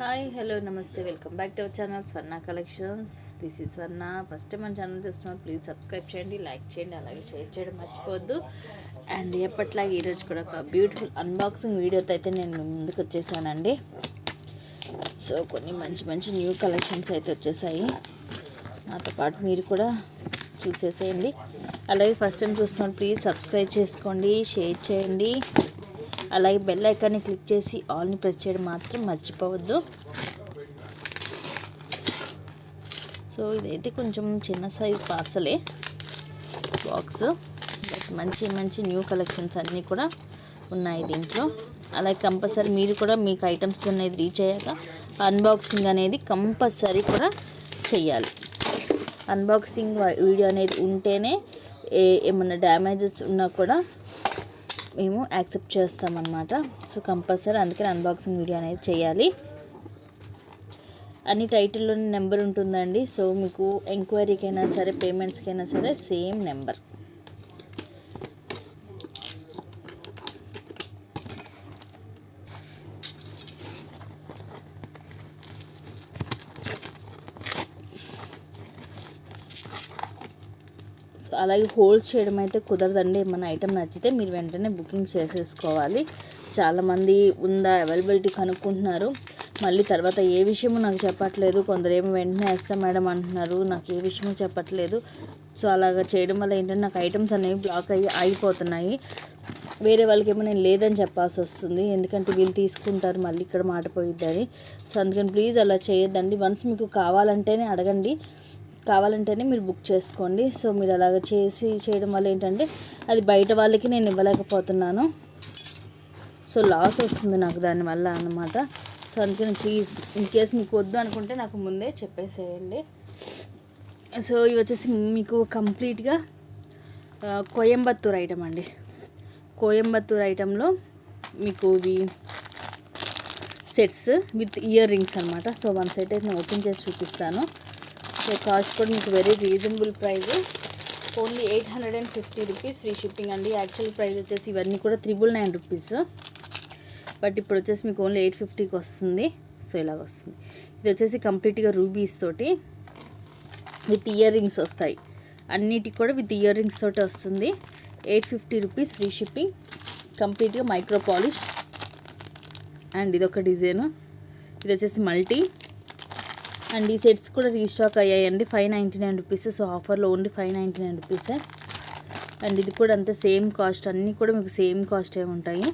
Hi hello నమస్తే welcome back to our channel Swarna collections. This is Swarna. First time మన channel చూస్తున్నారు, please subscribe చేయండి, like చేయండి, అలాగే షేర్ చేయడం మర్చిపోవద్దు. అండ్ ఎప్పట్లాగే ఈరోజు కూడా ఒక బ్యూటిఫుల్ అన్బాక్సింగ్ వీడియోతో అయితే నేను ముందుకు వచ్చేసానండి. సో కొన్ని మంచి మంచి న్యూ కలెక్షన్స్ అయితే వచ్చేసాయి. నాతో పాటు మీరు కూడా చూసేసేయండి. అలాగే ఫస్ట్ టైం చూస్తున్నారు, ప్లీజ్ సబ్స్క్రైబ్ చేసుకోండి, షేర్ చేయండి, అలాగే బెల్ ఐకాన్ని క్లిక్ చేసి ఆల్ని ప్రెస్ చేయడం మాత్రం మర్చిపోవద్దు. సో ఇదైతే కొంచెం చిన్న సైజ్ పార్సలే బాక్స్, బట్ మంచి మంచి న్యూ కలెక్షన్స్ అన్నీ కూడా ఉన్నాయి దీంట్లో. అలాగే కంపల్సరీ మీరు కూడా మీకు ఐటమ్స్ అనేది రీచ్ అయ్యాక అన్బాక్సింగ్ అనేది కంపల్సరీ కూడా చెయ్యాలి. అన్బాక్సింగ్ వీడియో అనేది ఉంటేనే ఏమన్నా డ్యామేజెస్ ఉన్నా కూడా మేము యాక్సెప్ట్ చేస్తామన్నమాట. సో కంపల్సరీ అందుకని అన్బాక్సింగ్ వీడియో అనేది చేయాలి. అన్ని టైటిల్లోని నెంబర్ ఉంటుందండి. సో మీకు ఎంక్వైరీకైనా సరే పేమెంట్స్కైనా సరే సేమ్ నెంబర్. సో అలాగే హోల్డ్ చేయడం అయితే కుదరదండి. ఏమైనా ఐటమ్ నచ్చితే మీరు వెంటనే బుకింగ్ చేసేసుకోవాలి. చాలామంది ఉందా అవైలబిలిటీ కనుక్కుంటున్నారు, మళ్ళీ తర్వాత ఏ విషయమో నాకు చెప్పట్లేదు. కొందరు ఏమో వెంటనే వేస్తాం మేడం అంటున్నారు, నాకు ఏ విషయమో చెప్పట్లేదు. సో అలాగ చేయడం వల్ల ఏంటంటే నాకు ఐటమ్స్ అనేవి బ్లాక్ ఆగిపోతున్నాయి. వేరే వాళ్ళకి ఏమో నేను లేదని చెప్పాల్సి వస్తుంది, ఎందుకంటే వీళ్ళు తీసుకుంటారు మళ్ళీ ఇక్కడ మాట పోయిద్దని. సో అందుకని ప్లీజ్ అలా చేయొద్దండి. వన్స్ మీకు కావాలంటేనే అడగండి, కావాలంటేనే మీరు బుక్ చేసుకోండి. సో మీరు అలాగ చేయడం వల్ల ఏంటంటే అది బయట వాళ్ళకి నేను ఇవ్వలేకపోతున్నాను. సో లాస్ వస్తుంది నాకు దానివల్ల అన్నమాట. సో అందుకని ప్లీజ్ ఇన్ కేస్ మీకు వద్దు అనుకుంటే నాకు ముందే చెప్పేసేయండి. సో ఇవి వచ్చేసి మీకు కంప్లీట్గా కోయంబత్తూర్ ఐటమ్ అండి. కోయంబత్తూర్ ఐటెంలో మీకు ఇవి సెట్స్ విత్ ఇయర్ రింగ్స్ అనమాట. సో వన్ సెట్ అయితే నేను ఓపెన్ చేసి చూపిస్తాను. సో కాస్ట్ కూడా మీకు very reasonable price, only 850 rupees free shipping అండి. యాక్చువల్ ప్రైస్ వచ్చేసి ఇవన్నీ కూడా 999 రూపీస్, బట్ ఇప్పుడు వచ్చేసి మీకు ఓన్లీ 850కి వస్తుంది. సో ఇలాగ వస్తుంది. ఇది వచ్చేసి కంప్లీట్గా రూబీస్ తోటి విత్ ఇయర్ రింగ్స్ వస్తాయి. అన్నిటికి కూడా విత్ ఇయర్ రింగ్స్ తోటి వస్తుంది. 850 రూపీస్ ఫ్రీ షిప్పింగ్, కంప్లీట్గా మైక్రో పాలిష్. అండ్ ఇదొక డిజైను, ఇది వచ్చేసి మల్టీ. అండ్ ఈ సెట్స్ కూడా రీస్టాక్ అయ్యాయండి. 599 రూపీస్. సో ఆఫర్లో ఓన్లీ 599 రూపీసే. అండ్ ఇది కూడా అంతే సేమ్ కాస్ట్, అన్నీ కూడా మీకు సేమ్ కాస్ట్ ఏమి ఉంటాయి.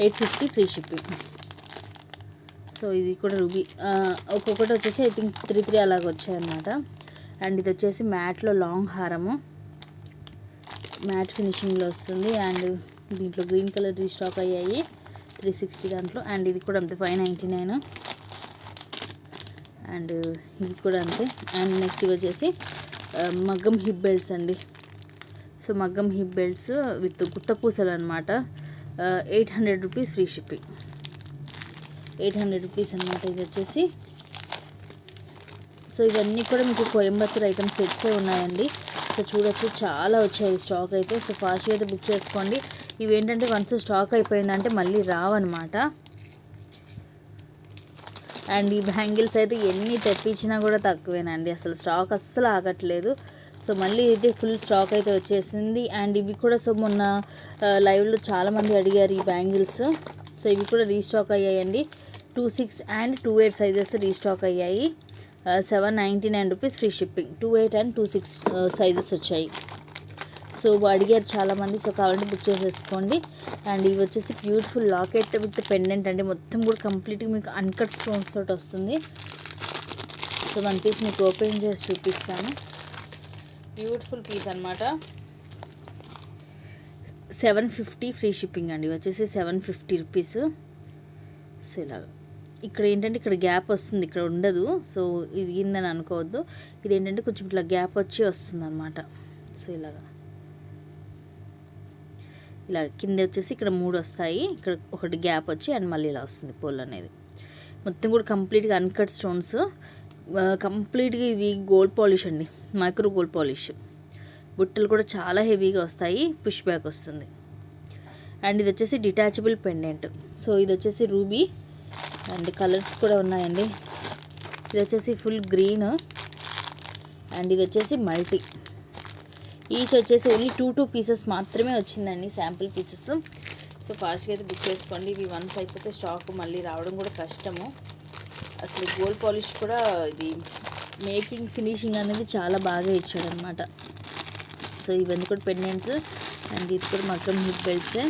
850 ఫ్రీ షిప్పింగ్. సో ఇది కూడా రూబీ, ఒక్కొక్కటి వచ్చేసి ఐ థింక్ 3 అలాగ వచ్చాయన్నమాట. అండ్ ఇది వచ్చేసి మ్యాట్లో లాంగ్ హారము, మ్యాట్ ఫినిషింగ్లో వస్తుంది. అండ్ దీంట్లో గ్రీన్ కలర్ రీస్టాక్ అయ్యాయి 360 దాంట్లో. అండ్ ఇది కూడా అంతే 599. అండ్ ఇది కూడా అంతే. అండ్ నెక్స్ట్ ఇవి వచ్చేసి మగ్గం హిప్ బెల్ట్స్ అండి. సో మగ్గం హిప్ బెల్ట్స్ విత్ గుత్త పూసలు అనమాట. 800 రూపీస్ ఫ్రీ షిప్పింగ్. 800 రూపీస్ అనమాట ఇది వచ్చేసి. సో ఇవన్నీ కూడా మీకు కోయంబత్తూర్ ఐటమ్ సెట్సే ఉన్నాయండి. సో చూడొచ్చు చాలా వచ్చాయి స్టాక్ అయితే. సో ఫాస్ట్గా అయితే బుక్ చేసుకోండి. ఇవి ఏంటంటే వన్స్ స్టాక్ అయిపోయిందంటే మళ్ళీ రావన్నమాట. అండ్ ఈ బ్యాంగిల్స్ అయితే ఎన్ని తెప్పించినా కూడా తక్కువేనండి, అసలు స్టాక్ అస్సలు ఆగట్లేదు. సో మళ్ళీ అయితే ఫుల్ స్టాక్ అయితే వచ్చేసింది. అండ్ ఇవి కూడా సో మొన్న లైవ్లో చాలామంది అడిగారు ఈ బ్యాంగిల్స్. సో ఇవి కూడా రీస్టాక్ అయ్యాయండి. 26 అండ్ 28 సైజెస్ రీస్టాక్ అయ్యాయి. 799 rupees free shipping. 28 and 26 sizes వచ్చాయి. సో అడిగారు చాలామంది, సో కావాలంటే బుక్ చేసేసుకోండి. అండ్ ఇవి వచ్చేసి బ్యూటిఫుల్ లాకెట్ విత్ పెండెంట్ అండి. మొత్తం కూడా కంప్లీట్గా మీకు అన్కట్ స్టోన్స్ తోటి వస్తుంది. సో వన్ పీస్ మీకు ఓపెన్ చేసి చూపిస్తాను. బ్యూటిఫుల్ పీస్ అనమాట. 750 ఫ్రీ షిప్పింగ్ అండి. ఇవి వచ్చేసి 750 రూపీస్. సో ఇలాగ ఇక్కడ ఏంటంటే ఇక్కడ గ్యాప్ వస్తుంది, ఇక్కడ ఉండదు. సో ఇది ఇందని అనుకోవద్దు, ఇది ఏంటంటే కొంచెం ఇట్లా గ్యాప్ వచ్చి వస్తుంది అనమాట. సో ఇలా కింద వచ్చేసి ఇక్కడ 3 వస్తాయి, ఇక్కడ ఒకటి గ్యాప్ వచ్చి అండ్ మళ్ళీ ఇలా వస్తుంది పోల్ అనేది. మొత్తం కూడా కంప్లీట్గా అన్కట్ స్టోన్స్, కంప్లీట్గా ఇది గోల్డ్ పాలిష్ అండి, మైక్రో గోల్డ్ పాలిష్. బుట్టలు కూడా చాలా హెవీగా వస్తాయి, పుష్ బ్యాక్ వస్తుంది. అండ్ ఇది వచ్చేసి డిటాచబుల్ పెండెంట్. సో ఇది వచ్చేసి రూబీ అండ్ కలర్స్ కూడా ఉన్నాయండి. ఇది వచ్చేసి ఫుల్ గ్రీన్ అండ్ ఇది వచ్చేసి మల్టీ. ఈచ్ వచ్చేసి ఓన్లీ 2 పీసెస్ మాత్రమే వచ్చిందండి, శాంపుల్ పీసెస్. సో ఫాస్ట్గా అయితే బుక్ చేసుకోండి. ఇవి వన్స్ అయిపోతే స్టాక్ మళ్ళీ రావడం కూడా కష్టము. అసలు గోల్డ్ పాలిష్ కూడా ఇది మేకింగ్ ఫినిషింగ్ అనేది చాలా బాగా ఇచ్చాడనమాట. సో ఇవన్నీ కూడా పెండెంట్స్ అండ్ ఇది కూడా మగ్గం హిప్ బెల్ట్సే.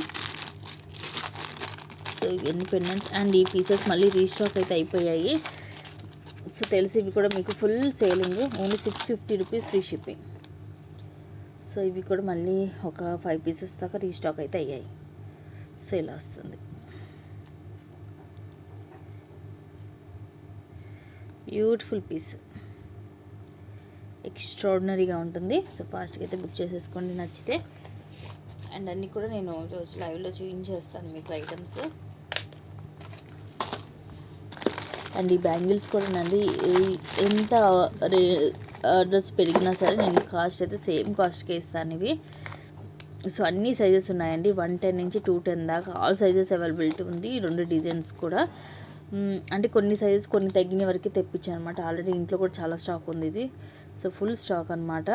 సో ఇవన్నీ పెండెంట్స్ అండ్ ఈ పీసెస్ మళ్ళీ రీస్టాక్ అయితే అయిపోయాయి. సో తెలిసి ఇవి కూడా మీకు full selling, only 650 rupees free shipping. So ఇవి కూడా మళ్ళీ ఒక 5 పీసెస్ దాకా రీస్టాక్ అయితే అయ్యాయి. సో ఇలా వస్తుంది, బ్యూటిఫుల్ పీస్, ఎక్స్ట్రాడినరీగా ఉంటుంది. సో ఫాస్ట్గా అయితే బుక్ చేసేసుకోండి నచ్చితే. అండ్ అన్నీ కూడా నేను రోజు లైవ్లో చూపించేస్తాను మీకు ఐటమ్స్. అండ్ ఈ బ్యాంగిల్స్ కూడా నండి ఎంత ఆర్డర్స్ పెరిగినా సరే నేను కాస్ట్ అయితే సేమ్ కాస్ట్కే ఇస్తాను ఇవి. సో అన్ని సైజెస్ ఉన్నాయండి, 110 నుంచి 210 దాకా ఆల్ సైజెస్ అవైలబిలిటీ ఉంది. 2 డిజైన్స్ కూడా, అంటే కొన్ని సైజెస్ కొన్ని తగ్గిన వరకు తెప్పించాను అనమాట. ఆల్రెడీ ఇంట్లో కూడా చాలా స్టాక్ ఉంది ఇది. సో ఫుల్ స్టాక్ అనమాట,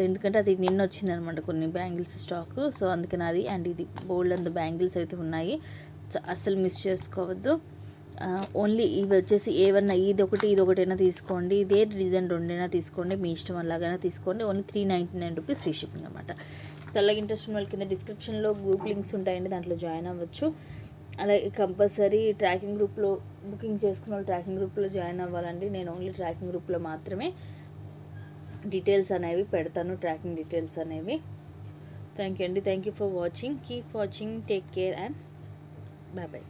ఎందుకంటే అది నిన్న వచ్చిందనమాట కొన్ని బ్యాంగిల్స్ స్టాక్. సో అందుకని అది. అండ్ ఇది బోల్డ్ అండ్ బ్యాంగిల్స్ అయితే ఉన్నాయి, అస్సలు మిస్ చేసుకోవద్దు. ఓన్లీ ఇవి వచ్చేసి ఏవన్నా ఇది ఒకటైనా తీసుకోండి, ఇదే డిజైన్ 2 తీసుకోండి, మీ ఇష్టం అలాగైనా తీసుకోండి. ఓన్లీ 399 రూపీస్ ఫ్రీ షిప్పింగ్ అనమాట. తెల్లగా ఇంట్రెస్ట్ ఉన్న వాళ్ళ కింద డిస్క్రిప్షన్లో గ్రూప్ లింక్స్ ఉంటాయండి, దాంట్లో జాయిన్ అవ్వచ్చు. అలాగే కంపల్సరీ ట్రాకింగ్ గ్రూప్లో బుకింగ్ చేసుకున్న వాళ్ళు ట్రాకింగ్ గ్రూప్లో జాయిన్ అవ్వాలండి. నేను ఓన్లీ ట్రాకింగ్ గ్రూప్లో మాత్రమే డీటెయిల్స్ అనేవి పెడతాను, ట్రాకింగ్ డీటెయిల్స్ అనేవి. థ్యాంక్ యూ అండి, thank you for watching. Keep watching, take care and bye bye.